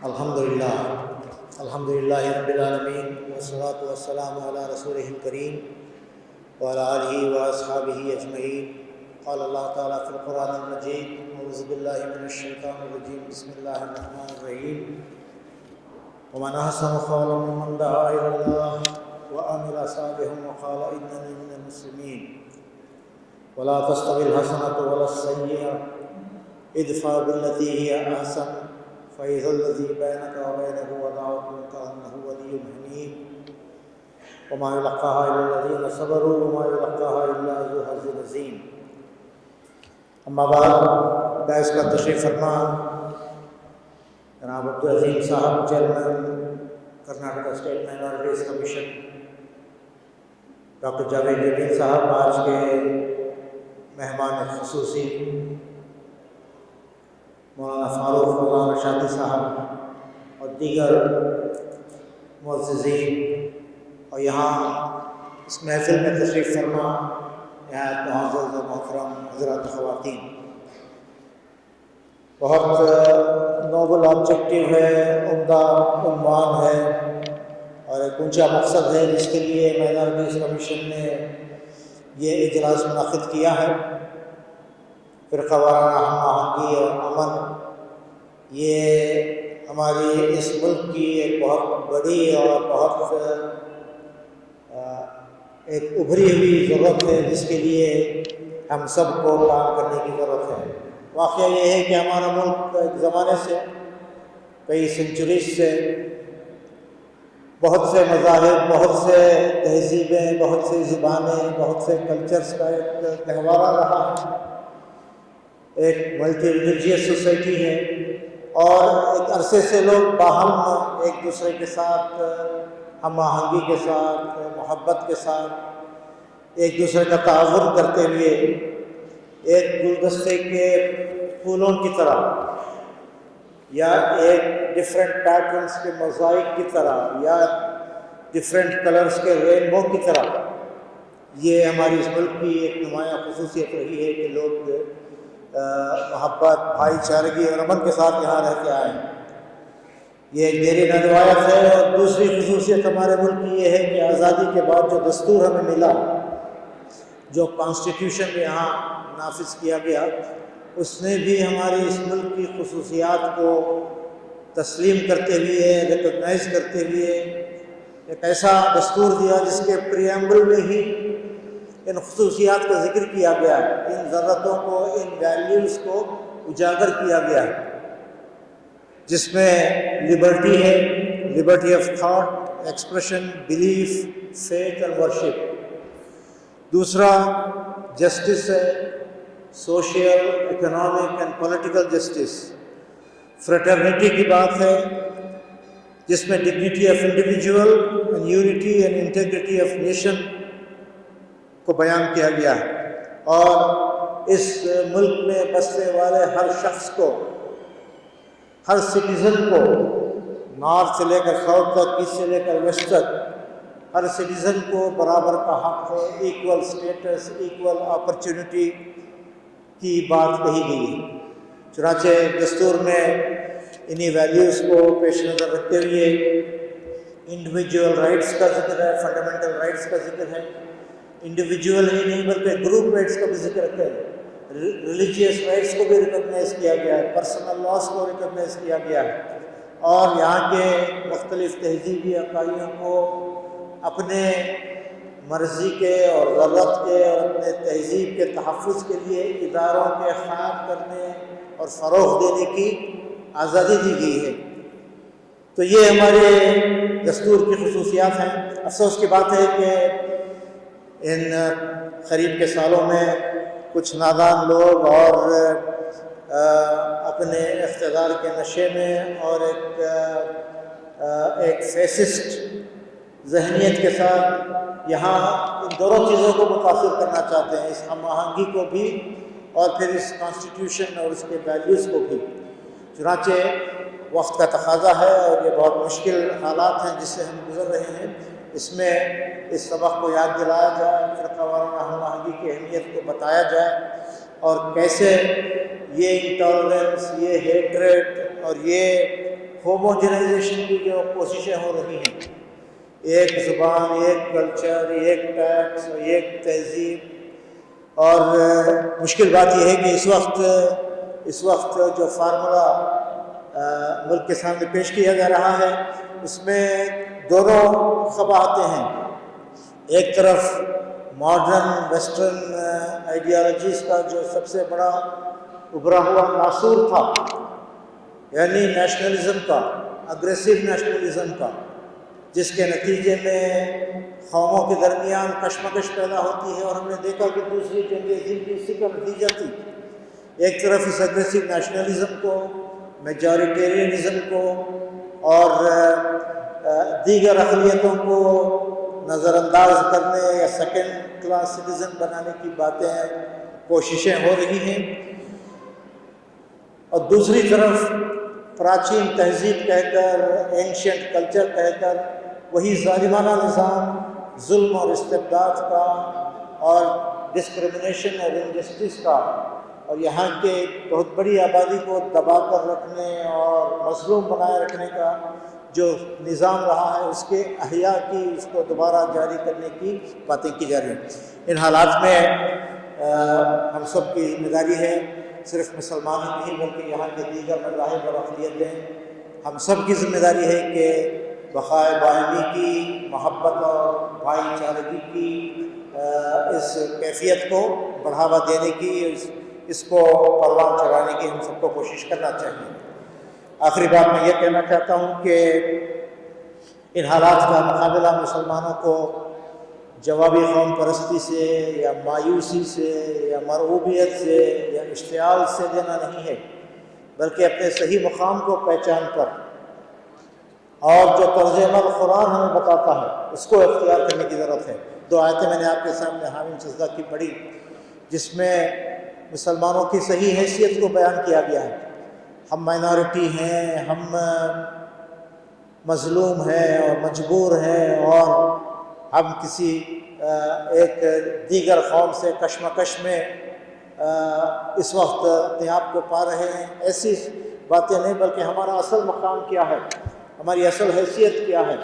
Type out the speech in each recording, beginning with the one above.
الحمد للہ رب العالمین والصلاة والسلام علی رسولہ الکریم وعلی آلہ واصحابہ اجمعین. قال اللہ تعالیٰ فی القرآن المجید: اعوذ باللہ من الشیطان الرجیم، بسم اللہ الرحمن الرحیم. ومن احسن قولا ممن دعا الی اللہ وعمل صالحا وقال اننی من المسلمین. ولا تستوی الحسنۃ ولا السیئۃ ادفع بالتي هي احسن فإذا الذي بينك وبينه عداوة كأنه ولي حميم. وما يلقاها إلا الذين صبروا وما يلقاها إلا ذو حظ عظيم. اما بعد، باعث کا تشریف فرما جناب عبدالعظیم صاحب، chairman Karnataka state minorities commission, doctor Javed یقین صاحب آج کے مہمان خصوصی، مولانا فاروق مولانا رشادی صاحب اور دیگر معززین، اور یہاں اس محفل میں تشریف فرما نہایت معزز و محترم حضرات خواتین. بہت نوبل آبجیکٹیو ہے، عمدہ عنوان ہے اور ایک اونچا مقصد ہے جس کے لیے مائنورٹیز کمیشن نے یہ اجلاس منعقد کیا ہے. فرقہ وارانہ ہم آہنگی اور امن، یہ ہماری اس ملک کی ایک بہت بڑی اور بہت ایک ابھری ہوئی ضرورت ہے جس کے لیے ہم سب کو کام کرنے کی ضرورت ہے. واقعہ یہ ہے کہ ہمارا ملک ایک زمانے سے، کئی سینچریز سے، بہت سے مذاہب، بہت سے تہذیبیں، بہت سے زبانیں، بہت سے کلچرز کا ایک گہوارہ رہا ہے. ایک ملٹی ریلیجیس سوسائٹی ہے اور ایک عرصے سے لوگ باہم ایک دوسرے کے ساتھ ہم آہنگی کے ساتھ، محبت کے ساتھ ایک دوسرے کا تعاون کرتے ہوئے ایک گلدستے کے پھولوں کی طرح یا ایک ڈفرینٹ پیٹرنز کے موزائک کی طرح یا ڈفرینٹ کلرز کے رینبو کی طرح، یہ ہماری اس ملک کی ایک نمایاں خصوصیت رہی ہے کہ لوگ محبت، بھائی چارگی اور امن کے ساتھ یہاں رہ کے آئے ہیں. یہ ایک دیرینہ روایت ہے. اور دوسری خصوصیت ہمارے ملک کی یہ ہے کہ آزادی کے بعد جو دستور ہمیں ملا، جو کانسٹیٹیوشن یہاں نافذ کیا گیا، اس نے بھی ہماری اس ملک کی خصوصیات کو تسلیم کرتے ہوئے، ریکگنائز کرتے ہوئے ایک ایسا دستور دیا جس کے پریامبل میں ہی ان خصوصیات کا ذکر کیا گیا ہے، ان ضرورتوں کو، ان ویلیوز کو اجاگر کیا گیا ہے، جس میں لبرٹی ہے، Liberty of thought, expression, belief, faith اور ورشپ. دوسرا جسٹس ہے، social, economic and political justice. Fraternity کی بات ہے جس میں dignity of individual and unity and integrity of nation کو بیان کیا گیا ہے. اور اس ملک میں بسنے والے ہر شخص کو، ہر سٹیزن کو، نارتھ سے لے کر ساؤتھ تک، ایسٹ سے لے کر ویسٹ تک، ہر سٹیزن کو برابر کا حق ہے، ایکول سٹیٹس، ایکول اپرچونٹی کی بات کہی گئی ہے. چنانچہ دستور میں انہی ویلیوز کو پیش نظر رکھتے ہوئے انڈیویجول رائٹس کا ذکر ہے، فنڈامنٹل رائٹس کا ذکر ہے. انڈیویجول ہی نہیں بلکہ گروپ رائٹس کا بھی ذکر ہے، ریلیجیس رائٹس کو بھی ریکگنائز کیا گیا ہے، پرسنل لاس کو ریکگنائز کیا گیا ہے. اور یہاں کے مختلف تہذیبی عقائدوں کو اپنے مرضی کے اور ضرورت کے اور اپنے تہذیب کے تحفظ کے لیے اداروں کے قائم کرنے اور فروغ دینے کی آزادی دی گئی ہے. تو یہ ہمارے دستور کی خصوصیات ہیں. افسوس کی بات ہے کہ ان قریب کے سالوں میں کچھ نادان لوگ اور اپنے اقتدار کے نشے میں اور ایک فیسسٹ ذہنیت کے ساتھ یہاں ان دونوں چیزوں کو متاثر کرنا چاہتے ہیں، اس ہم آہنگی کو بھی اور پھر اس کانسٹیٹیوشن اور اس کے ویلیوز کو بھی. چنانچہ وقت کا تقاضا ہے اور یہ بہت مشکل حالات ہیں جس سے ہم گزر رہے ہیں. اس میں اس سبق کو یاد دلایا جائے، فرقہ وارانہ ہم آہنگی کی اہمیت کو بتایا جائے اور کیسے یہ انٹالرنس، یہ ہیٹریٹ اور یہ ہوموجنائزیشن کی جو کوششیں ہو رہی ہیں، ایک زبان، ایک کلچر، ایک ٹیکس، ایک تہذیب، اور مشکل بات یہ ہے کہ اس وقت جو فارمولا ملک کے سامنے پیش کیا جا رہا ہے اس میں دونوں قباحتیں ہیں۔ ایک طرف ماڈرن ویسٹرن آئیڈیالوجیز کا جو سب سے بڑا ابھرا ہوا ناسور تھا، یعنی نیشنلزم کا، اگریسو نیشنلزم کا، جس کے نتیجے میں قوموں کے درمیان کشمکش پیدا ہوتی ہے، اور ہم نے دیکھا کہ دوسری جنگ عظیم کی اسی کا نتیجہ تھی۔ ایک طرف اس اگریسو نیشنلزم کو، میجورٹیرینزم کو اور دیگر اقلیتوں کو نظر انداز کرنے یا سیکنڈ کلاس سٹیزن بنانے کی کوششیں ہو رہی ہیں، اور دوسری طرف پراچین تہذیب کہہ کر، اینشینٹ کلچر کہہ کر، وہی ظالمانہ نظام ظلم اور استبداد کا اور ڈسکرمنیشن اور انجسٹس کا، اور یہاں کے بہت بڑی آبادی کو دبا کر رکھنے اور مظلوم بنائے رکھنے کا جو نظام رہا ہے، اس کے احیاء کی، اس کو دوبارہ جاری کرنے کی باتیں کی جا رہی ہیں۔ ان حالات میں ہم سب کی ذمہ داری ہے، صرف مسلمان ہی نہیں بلکہ یہاں کے دیگر مذاہب اور اقلیتیں، ہم سب کی ذمہ داری ہے کہ بقائے باہمی کی، محبت اور بھائی چارگی کی اس کیفیت کو بڑھاوا دینے کی، اس کو پروان چڑھانے کی ہم سب کو کوشش کرنا چاہیے۔ آخری بات میں یہ کہنا چاہتا ہوں کہ ان حالات کا مقابلہ مسلمانوں کو جوابی قوم پرستی سے یا مایوسی سے یا مرعوبیت سے یا اشتعال سے دینا نہیں ہے، بلکہ اپنے صحیح مقام کو پہچان کر اور جو طرز عمل قرآن ہمیں بتاتا ہے اس کو اختیار کرنے کی ضرورت ہے۔ 2 آیتیں میں نے آپ کے سامنے حامیم سجدہ کی پڑھی، جس میں مسلمانوں کی صحیح حیثیت کو بیان کیا گیا ہے۔ ہم مائنارٹی ہیں، ہم مظلوم ہیں اور مجبور ہیں، اور ہم کسی ایک دیگر قوم سے کشمکش میں اس وقت اپنے آپ کو پا رہے ہیں، ایسی باتیں نہیں، بلکہ ہمارا اصل مقام کیا ہے، ہماری اصل حیثیت کیا ہے،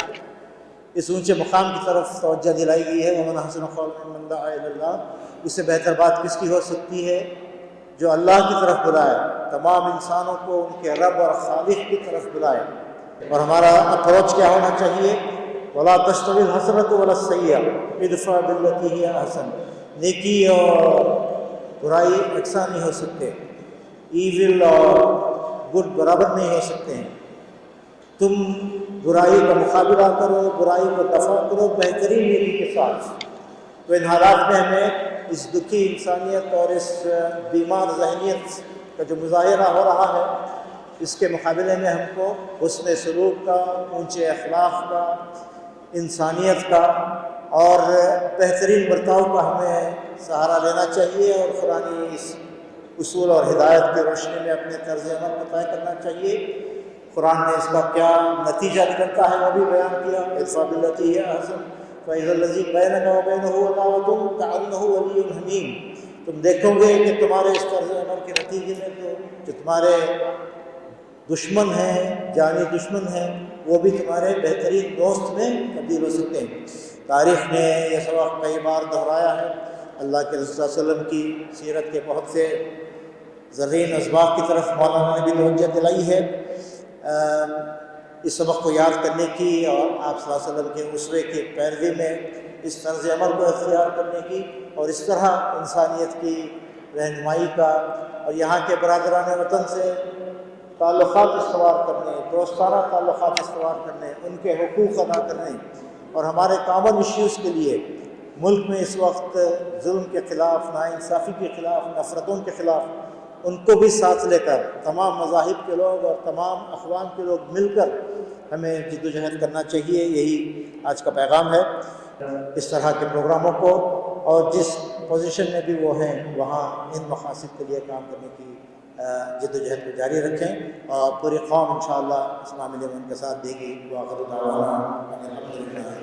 اس اونچے مقام کی طرف توجہ دلائی گئی ہے۔ وَمَنْ أَحْسَنُ قَوْلًا مِّمَّنْ دَعَا إِلَى اللَّهِ، اس سے بہتر بات کس کی ہو سکتی ہے جو اللہ کی طرف بلائے، تمام انسانوں کو ان کے رب اور خالق کی طرف بلائے۔ اور ہمارا اپروچ کیا ہونا چاہیے؟ وَلَا تَسْتَوِي الْحَسَنَةُ وَلَا السَّيِّئَةُ ادْفَعْ بِالَّتِي هِيَ أَحْسَنُ، نیکی اور برائی یکساں نہیں ہو سکتے، ایول اور گڈ برابر نہیں ہو سکتے ہیں۔ تم برائی کا مقابلہ کرو، برائی کو دفع کرو بہترین نیکی کے ساتھ۔ تو ان حالات میں ہمیں اس دکھی انسانیت اور اس بیمار ذہنیت کا جو مظاہرہ ہو رہا ہے، اس کے مقابلے میں ہم کو حسن سلوک کا، اونچے اخلاق کا، انسانیت کا اور بہترین برتاؤ کا ہمیں سہارا لینا چاہیے، اور قرآنی اس اصول اور ہدایت کی روشنی میں اپنے طرز عمل کو طے کرنا چاہیے۔ قرآن نے اس کا کیا نتیجہ نکلتا ہے وہ بھی بیان کیا، ادفع بالتی ہی احسن فاذا الذی بینک وبینہ عداوۃ کأنہ ولی حمیم۔ تم دیکھو گے کہ تمہارے اس طرز عمل کے نتیجے میں تو جو تمہارے دشمن ہیں، جانی دشمن ہیں، وہ بھی تمہارے بہترین دوست میں تبدیل ہو سکتے ہیں۔ تاریخ نے یہ سبق کئی بار دہرایا ہے، اللہ کے رسول صلی اللہ علیہ وسلم کی سیرت کے بہت سے زرعین اسباق کی طرف مولانا نے بھی توجہ دلائی ہے، اس سبق کو یاد کرنے کی اور آپ صلی اللہ علیہ وسلم کے اسوے کی پیروی میں اس طرز عمل کو اختیار کرنے کی، اور اس طرح انسانیت کی رہنمائی کا، اور یہاں کے برادران وطن سے تعلقات استوار کرنے، دوستانہ تعلقات استوار کرنے، ان کے حقوق ادا کرنے، اور ہمارے کامن ایشوز کے لیے ملک میں اس وقت ظلم کے خلاف، ناانصافی کے خلاف، نفرتوں کے خلاف، ان کو بھی ساتھ لے کر تمام مذاہب کے لوگ اور تمام اقوام کے لوگ مل کر ہمیں جد و جہد کرنا چاہیے۔ یہی آج کا پیغام ہے۔ اس طرح کے پروگراموں کو اور جس پوزیشن میں بھی وہ ہیں وہاں ان مقاصد کے لیے کام کرنے کی جد و جہد کو جاری رکھیں، اور پوری قوم انشاءاللہ اسلامی لیمن کے ساتھ دے گی۔ وآخر دعوانا الحمدللہ۔